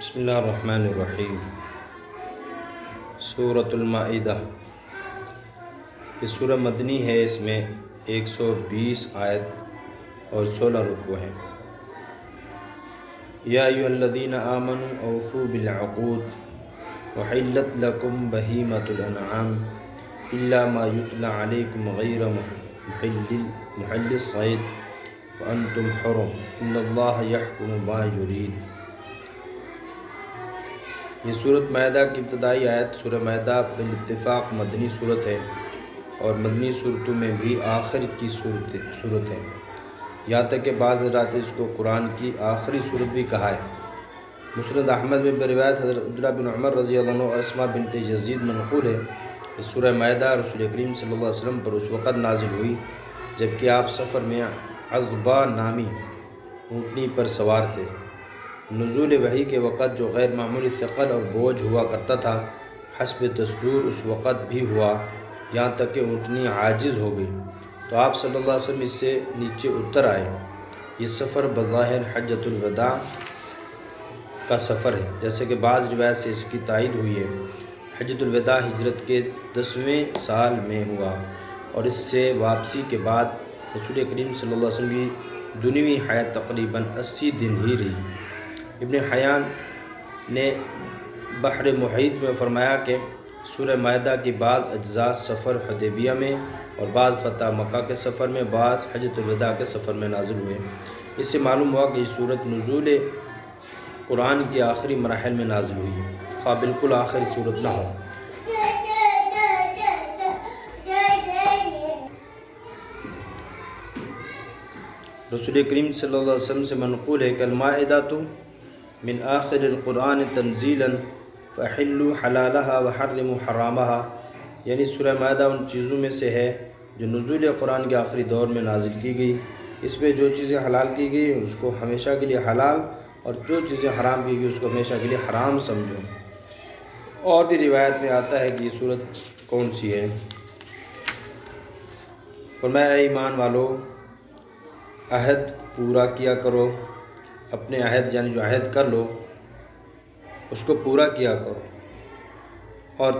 بسم اللہ الرحمن الرحیم۔ سورۃ المائدہ، یہ سورہ مدنی ہے۔ اس میں 120 آیت اور 16 رکوع ہیں۔ یا ایھا الذین آمنوا اوفوا بالعقود وحلت لکم بہیمۃ الانعام الا ما یتلی علیکم غیر محل الصید وانتم حرم ان اللہ یحکم ما یرید۔ یہ سورۃ مائدہ کی ابتدائی آیت۔ سورہ مائدہ بالاتفاق مدنی صورت ہے اور مدنی صورتوں میں بھی آخر کی صورت ہے، یہاں تک کہ بعض حضرات اس کو قرآن کی آخری صورت بھی کہا ہے۔ مسند احمد میں بروایت حضرت عبداللہ بن عمر رضی اللہ عنہ اور اسماء بنت یزید منقول ہے کہ سورہ مائدہ رسول کریم صلی اللہ علیہ وسلم پر اس وقت نازل ہوئی جبکہ آپ سفر میں عذبہ نامی اونٹنی پر سوار تھے۔ نزول وحی کے وقت جو غیر معمولی ثقل اور بوجھ ہوا کرتا تھا، حسب دستور اس وقت بھی ہوا، یہاں تک کہ اونٹنی عاجز ہو گئی تو آپ صلی اللہ علیہ وسلم اس سے نیچے اتر آئے۔ یہ سفر بظاہر حجۃ الوداع کا سفر ہے، جیسے کہ بعض روایت سے اس کی تائید ہوئی ہے۔ حجۃ الوداع ہجرت کے 10ویں سال میں ہوا اور اس سے واپسی کے بعد رسول کریم صلی اللہ علیہ وسلم کی دنیوی حیات تقریباً 80 دن ہی رہی۔ ابن حیان نے بحر محیط میں فرمایا کہ سورہ مائدہ کی بعض اجزاء سفر حدیبیہ میں اور بعض فتح مکہ کے سفر میں، بعض حجۃ الوداع کے سفر میں نازل ہوئے۔ اس سے معلوم ہوا کہ یہ صورت نزول قرآن کے آخری مراحل میں نازل ہوئی ہے، خواہ بالکل آخری صورت نہ ہو۔ رسول کریم صلی اللہ علیہ وسلم سے منقول ہے کہ المائدہ من آخر القرآن تنزیلا فحلوا حلالها وحرموا حرامها، یعنی سورہ مائدہ ان چیزوں میں سے ہے جو نزول قرآن کے آخری دور میں نازل کی گئی۔ اس میں جو چیزیں حلال کی گئی اس کو ہمیشہ کے لیے حلال اور جو چیزیں حرام کی گئی اس کو ہمیشہ کے لیے حرام سمجھو۔ اور بھی روایت میں آتا ہے کہ یہ صورت کون سی ہے۔ فرمایا اے ایمان والو، عہد پورا کیا کرو، اپنے عہد یعنی جو عہد کر لو اس کو پورا کیا کرو، اور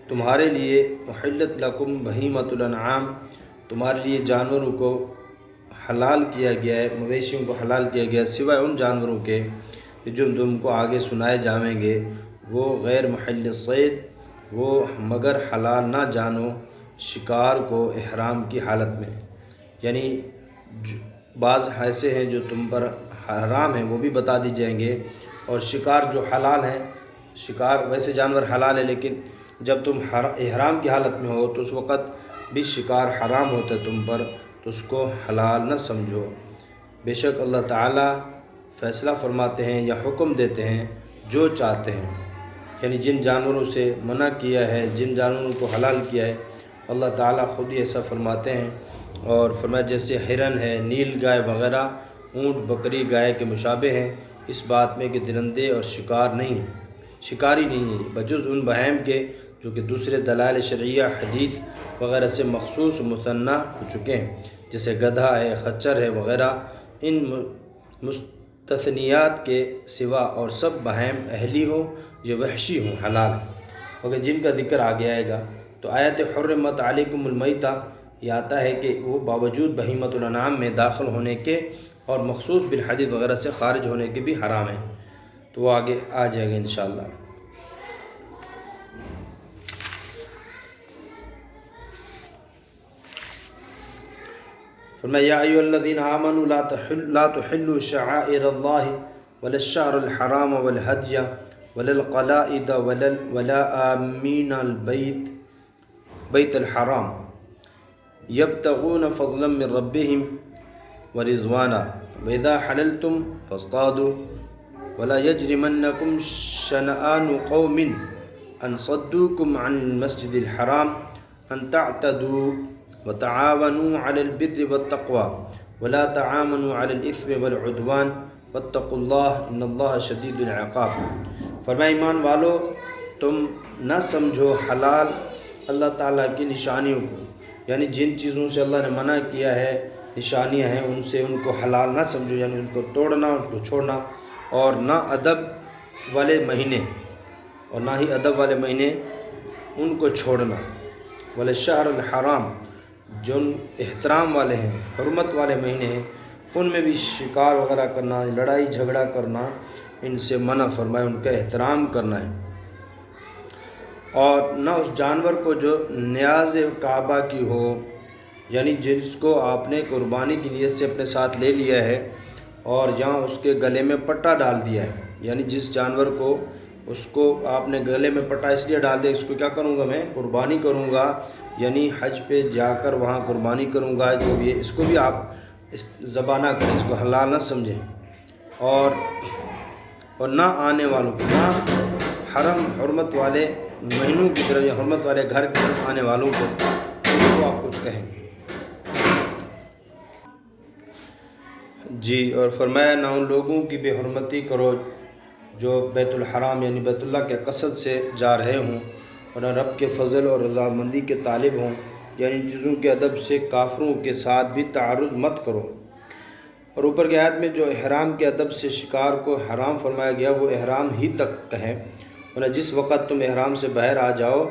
تمہارے لیے محلت لکم بہیمۃ الانعام، تمہارے لیے جانوروں کو حلال کیا گیا ہے، مویشیوں کو حلال کیا گیا ہے، سوائے ان جانوروں کے جو تم کو آگے سنائے جائیں گے۔ وہ غیر محل الصید، وہ مگر حلال نہ جانو شکار کو احرام کی حالت میں، یعنی بعض ایسے ہیں جو تم پر حرام ہیں وہ بھی بتا دی جائیں گے، اور شکار جو حلال ہیں، شکار ویسے جانور حلال ہے لیکن جب تم احرام کی حالت میں ہو تو اس وقت بھی شکار حرام ہوتا ہے تم پر، تو اس کو حلال نہ سمجھو۔ بے شک اللہ تعالیٰ فیصلہ فرماتے ہیں یا حکم دیتے ہیں جو چاہتے ہیں، یعنی جن جانوروں سے منع کیا ہے، جن جانوروں کو حلال کیا ہے، اللہ تعالیٰ خود ہی ایسا فرماتے ہیں۔ اور فرمایا جیسے ہرن ہے، نیل گائے وغیرہ اونٹ بکری گائے کے مشابہ ہیں اس بات میں کہ درندے اور شکاری نہیں ہیں، بجز ان بہائم کے جو کہ دوسرے دلائل شرعیہ حدیث وغیرہ سے مخصوص و مثنیٰ ہو چکے ہیں، جیسے گدھا ہے، خچر ہے وغیرہ۔ ان مستثنیات کے سوا اور سب بہائم اہلی ہو یا وحشی ہوں حلال ہیں، جن کا ذکر آگے آئے گا۔ تو آیت حرمت علیکم المیتہ یہ آتا ہے کہ وہ باوجود بہیمۃ الانعام میں داخل ہونے کے اور مخصوص بالحدیث وغیرہ سے خارج ہونے کے بھی حرام ہیں، تو وہ آگے آ جائے گا انشاءاللہ۔ فرمایا یا ایھا الذین آمنوا لا تحلوا شعائر اللہ ولا الشہر الحرام ولا الحدی ولا القلائد ولا آمین بیت الحرام یبتغون فضلا من ربہم ورضوانا وإذا حللتم فاصطادوا ولا يجرمنكم شنآن قوم أن صدوكم عن المسجد الحرام أن تعتدوا وتعاونوا على البر والتقوى ولا تعاونوا على الإثم والعدوان واتقوا الله إن الله شديد العقاب۔ فرمایا ایمان والو، تم نہ سمجھو حلال اللہ تعالیٰ کی نشانیوں کو، یعنی جن چیزوں سے اللہ نے منع کیا ہے نشانیاں ہیں ان سے ان کو حلال نہ سمجھو، یعنی ان کو توڑنا، ان کو چھوڑنا، اور نہ ادب والے مہینے اور نہ ہی ادب والے مہینے ان کو چھوڑنا، والے شہر الحرام جو احترام والے ہیں، حرمت والے مہینے ہیں، ان میں بھی شکار وغیرہ کرنا، لڑائی جھگڑا کرنا ان سے منع فرمائے، ان کا احترام کرنا ہے۔ اور نہ اس جانور کو جو نیاز کعبہ کی ہو، یعنی جس کو آپ نے قربانی کی نیت سے اپنے ساتھ لے لیا ہے اور یہاں اس کے گلے میں پٹا ڈال دیا ہے، یعنی جس جانور کو اس کو آپ نے گلے میں پٹا اس لیے ڈال دیا، اس کو کیا کروں گا میں قربانی کروں گا، یعنی حج پہ جا کر وہاں قربانی کروں گا، جو بھی ہے اس کو بھی آپ ذبح نہ کریں، اس کو حلال نہ سمجھیں۔ اور نہ آنے والوں کو، نہ حرم حرمت والے مہینوں کی طرف یا حرمت والے گھر کی طرف آنے والوں کو ان کو آپ کچھ کہیں۔ جی، اور فرمایا نہ ان لوگوں کی بے حرمتی کرو جو بیت الحرام یعنی بیت اللہ کے قصد سے جا رہے ہوں، اور نہ رب کے فضل اور رضامندی کے طالب ہوں، یعنی ان چیزوں کے ادب سے کافروں کے ساتھ بھی تعارض مت کرو۔ اور اوپر کی آیت میں جو احرام کے ادب سے شکار کو حرام فرمایا گیا وہ احرام ہی تک کا ہے، ورنہ جس وقت تم احرام سے باہر آ جاؤ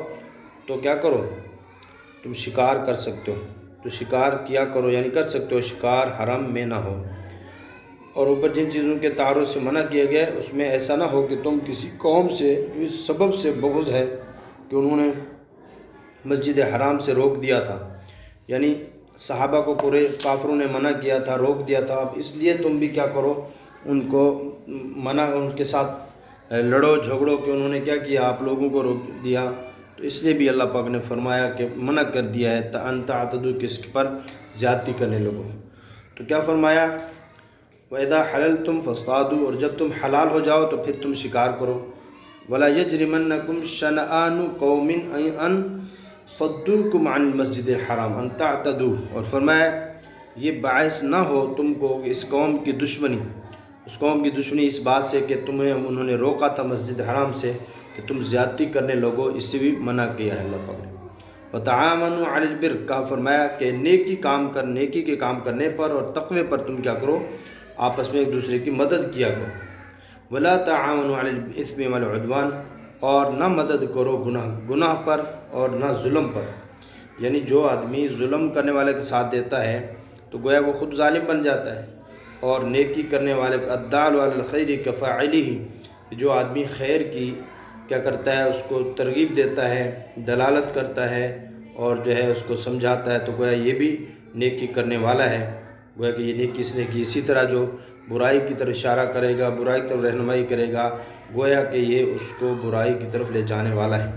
تو کیا کرو، تم شکار کر سکتے ہو، تو شکار کیا کرو، یعنی کر سکتے ہو، شکار حرم میں نہ ہو۔ اور اوپر جن چیزوں کے تعارض سے منع کیا گیا ہے اس میں ایسا نہ ہو کہ تم کسی قوم سے جو اس سبب سے بغض ہے کہ انہوں نے مسجد حرام سے روک دیا تھا، یعنی صحابہ کو پورے کافروں نے منع کیا تھا، روک دیا تھا، اب اس لیے تم بھی کیا کرو، ان کو منع، ان کے ساتھ لڑو جھگڑو کہ انہوں نے کیا کیا، آپ لوگوں کو روک دیا، تو اس لیے بھی اللہ پاک نے فرمایا کہ منع کر دیا ہے ان تعتدوا، کس پر زیادتی کرنے لوگوں۔ تو کیا فرمایا، وَإِذَا حَلَلْتُمْ فَاصْطَادُوا، اور جب تم حلال ہو جاؤ تو پھر تم شکار کرو۔ وَلَا يَجْرِمَنَّكُمْ شَنَآنُ قَوْمٍ أَن صَدُّوكُمْ عَنِ الْمَسْجِدِ الْحَرَامِ أَن تَعْتَدُوا، اور فرمایا یہ باعث نہ ہو تم کو اس قوم کی دشمنی، اس قوم کی دشمنی اس بات سے کہ تمہیں انہوں نے روکا تھا مسجد حرام سے کہ تم زیادتی کرنے لوگو، اس سے بھی منع کیا ہے اللہ پاک نے۔ وَتَعَاوَنُوا عَلَى الْبِرِّ، کہا فرمایا کہ نیکی کے کام کرنے پر اور تقوی پر تم کیا کرو، آپس میں ایک دوسرے کی مدد کیا کرو۔ وَلَا تَعَاوَنُوا عَلَى الْإِثْمِ وَالْعُدْوَانِ، اور نہ مدد کرو گناہ پر اور نہ ظلم پر، یعنی جو آدمی ظلم کرنے والے کے ساتھ دیتا ہے تو گویا وہ خود ظالم بن جاتا ہے، اور نیکی کرنے والے الدال علی الخیر کفاعلہ، جو آدمی خیر کی کیا کرتا ہے اس کو ترغیب دیتا ہے، دلالت کرتا ہے اور جو ہے اس کو سمجھاتا ہے، تو گویا یہ بھی نیکی کرنے والا ہے، گویا کہ یہ نیکی اس نے کی۔ اسی طرح جو برائی کی طرف اشارہ کرے گا، برائی کی طرف رہنمائی کرے گا، گویا کہ یہ اس کو برائی کی طرف لے جانے والا ہے۔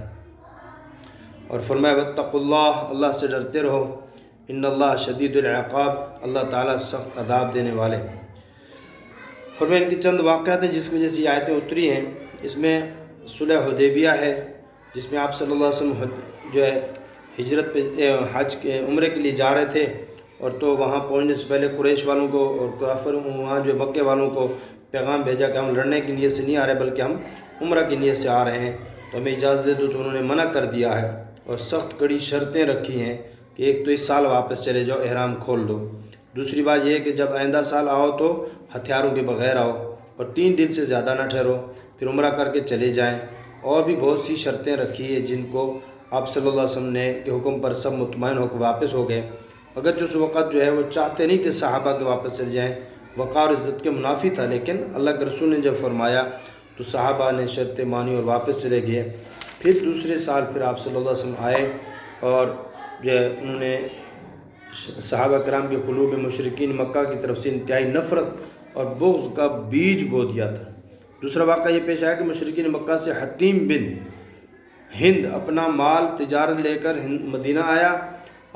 اور فرمایا واتقوا اللہ، اللہ سے ڈرتے رہو، ان اللہ شدید العقاب، اللہ تعالیٰ سخت عذاب دینے والے۔ فرمایا ان کی چند واقعات ہیں جس کی وجہ سے یہ آیتیں اتری ہیں، اس میں صلح حدیبیہ ہے جس میں آپ صلی اللہ علیہ وسلم جو ہے ہجرت پہ حج کے عمرے کے لیے جا رہے تھے، اور تو وہاں پہنچنے سے پہلے قریش والوں کو اور کافر وہاں جو مکے والوں کو پیغام بھیجا کہ ہم لڑنے کی نیت سے نہیں آ رہے بلکہ ہم عمرہ کی نیت سے آ رہے ہیں، تو ہمیں اجازت دے دو، تو انہوں نے منع کر دیا ہے اور سخت کڑی شرطیں رکھی ہیں کہ ایک تو اس سال واپس چلے جاؤ، احرام کھول دو، دوسری بات یہ ہے کہ جب آئندہ سال آؤ تو ہتھیاروں کے بغیر آؤ، اور 3 دن سے زیادہ نہ ٹھہرو، پھر عمرہ کر کے چلے جائیں، اور بھی بہت سی شرطیں رکھی ہیں جن کو آپ صلی اللہ علیہ وسلم نے کے حکم پر سب مطمئن ہو کے واپس ہو گئے، اگرچہ اس وقت جو ہے وہ چاہتے نہیں تھے صحابہ کے واپس چل جائیں، وقار و عزت کے منافی تھا، لیکن اللہ کے رسول نے جب فرمایا تو صحابہ نے شرطیں مانی اور واپس چلے گئے۔ پھر دوسرے سال پھر آپ صلی اللہ علیہ وسلم آئے، اور جو ہے انہوں نے صحابہ کرام کے قلوب مشرکین مکہ کی طرف سے انتہائی نفرت اور بغض کا بیج بو دیا تھا۔ دوسرا واقعہ یہ پیش آیا کہ مشرکین مکہ سے حتیم بن ہند اپنا مال تجارت لے کر مدینہ آیا،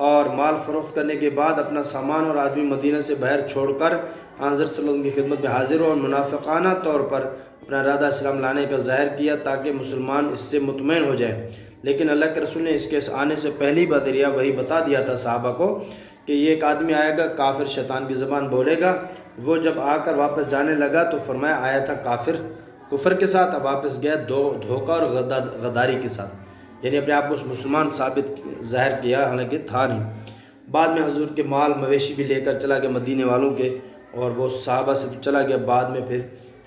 اور مال فروخت کرنے کے بعد اپنا سامان اور آدمی مدینہ سے باہر چھوڑ کر حضرت صلی اللہ علیہ وسلم کی خدمت میں حاضر ہو، اور منافقانہ طور پر اپنا ارادہ اسلام لانے کا ظاہر کیا تاکہ مسلمان اس سے مطمئن ہو جائیں، لیکن اللہ کے رسول نے اس کے آنے سے پہلی بدریہ وہی بتا دیا تھا صحابہ کو کہ یہ ایک آدمی آئے گا، کافر شیطان کی زبان بولے گا۔ وہ جب آ کر واپس جانے لگا تو فرمایا آیا تھا کفر کے ساتھ، اب واپس گیا دھوکہ اور غداری کے ساتھ، یعنی اپنے آپ کو مسلمان ثابت ظاہر کیا، حالانکہ تھا نہیں۔ بعد میں حضور کے مال مویشی بھی لے کر چلا گیا مدینے والوں کے، اور وہ صحابہ سے تو چلا گیا، بعد میں پھر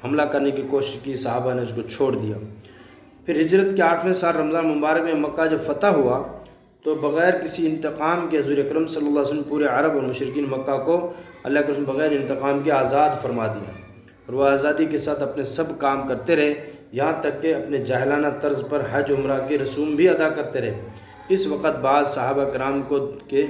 حملہ کرنے کی کوشش کی، صحابہ نے اس کو چھوڑ دیا۔ پھر ہجرت کے 8ویں سال رمضان مبارک میں مکہ جب فتح ہوا تو بغیر کسی انتقام کے حضور اکرم صلی اللہ علیہ وسلم پورے عرب اور مشرکین مکہ کو اللہ کے رسول بغیر انتقام کے آزاد فرما دیا، اور وہ آزادی کے ساتھ اپنے سب کام کرتے رہے، یہاں تک کہ اپنے جاہلانہ طرز پر حج عمرہ کے رسوم بھی ادا کرتے رہے۔ اس وقت بعض صحابہ کرام کے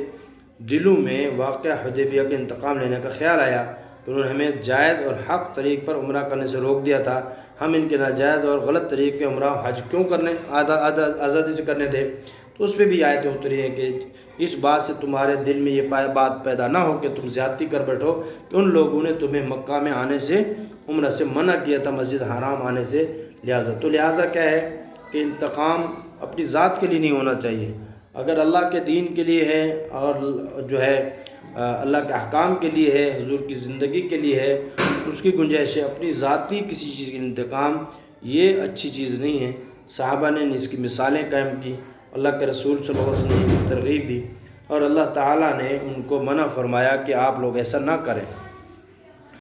دلوں میں واقعہ حدیبیہ کے انتقام لینے کا خیال آیا کہ انہوں نے ہمیں جائز اور حق طریق پر عمرہ کرنے سے روک دیا تھا، ہم ان کے ناجائز اور غلط طریق پہ عمرہ حج کیوں کرنے آزادی سے کرنے دیں؟ تو اس پہ بھی آیتیں اتری ہیں کہ اس بات سے تمہارے دل میں یہ بات پیدا نہ ہو کہ تم زیادتی کر بیٹھو کہ ان لوگوں نے تمہیں مکہ میں آنے سے عمرہ سے منع کیا تھا، مسجد حرام آنے سے، لہٰذا کیا ہے کہ انتقام اپنی ذات کے لیے نہیں ہونا چاہیے۔ اگر اللہ کے دین کے لیے ہے اور جو ہے اللہ کے احکام کے لیے ہے، حضور کی زندگی کے لیے ہے، اس کی گنجائش ہے۔ اپنی ذاتی کسی چیز کے انتقام یہ اچھی چیز نہیں ہے۔ صحابہ نے اس کی مثالیں قائم کی، اللہ کے رسول صلی اللہ علیہ وسلم نے ترغیب دی، اور اللہ تعالیٰ نے ان کو منع فرمایا کہ آپ لوگ ایسا نہ کریں۔